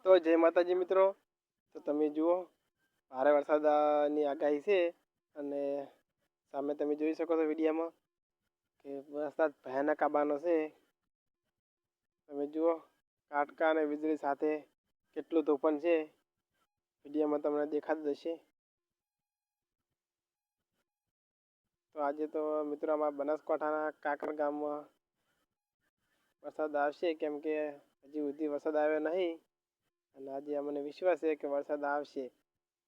તો જય માતાજી મિત્રો. તો તમે જુઓ ભારે વરસાદની આગાહી છે અને સામે તમે જોઈ શકો છો વિડીયોમાં કે વરસાદ ભયાનક આવવાનો છે. તમે જુઓ કાટકા અને વીજળી સાથે કેટલું તોફાન છે. વિડીયોમાં તમને દેખાતું હશે. તો આજે તો મિત્રો અમારા બનાસકાંઠાના કાકર ગામમાં વરસાદ આવશે, કેમ કે હજી સુધી વરસાદ આવ્યો નહીં. અને આજે અમને વિશ્વાસ છે કે વરસાદ આવશે,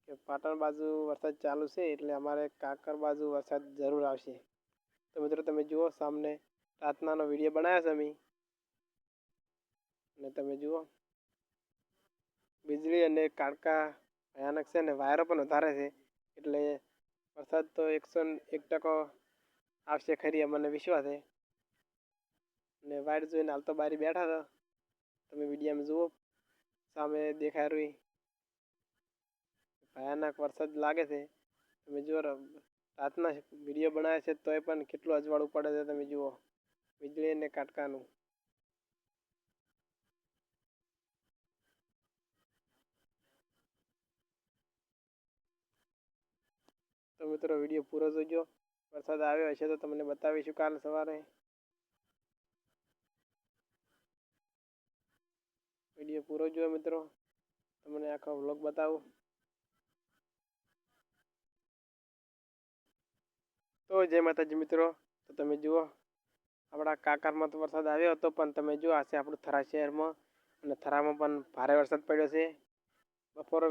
કે પાટણ બાજુ વરસાદ ચાલુ છે એટલે અમારે કાકર બાજુ વરસાદ જરૂર આવશે. તો મિત્રો તમે જુઓ સામને રાતનાનો વિડીયો બનાવ્યો છે અમે, અને તમે જુઓ વીજળી અને કાટકા ભયાનક છે ને વાયરો પણ વધારે છે, એટલે વરસાદ તો 101% આવશે ખરી અમને વિશ્વાસ છે. ને વાઇટ જોઈને હાલ તો બારી બેઠા હતા. તમે વિડીયોમાં જુઓ સામે દેખાય રહ્યું ભયાનક વરસાદ લાગે છે. તમે જુઓ રાતના વિડીયો બનાવે છે તોય પણ કેટલું અજવાળું પડે છે. તમે જુઓ વીજળી અને કાટકાનું. તો મિત્રો વિડીયો પૂરો જોજો. વરસાદ આવ્યો હશે તો તમને બતાવીશું કાલ સવારે. વિડીયો પૂરો જોયો મિત્રો, તમને આખો વ્લોગ બતાવું. તો જય માતાજી મિત્રો. તો તમે જુઓ આપણા કાકરમાં તો વરસાદ આવ્યો હતો, પણ તમે જુઓ આ છે આપણું થરા શહેરમાં, અને થરામાં પણ ભારે વરસાદ પડ્યો છે. બપોરે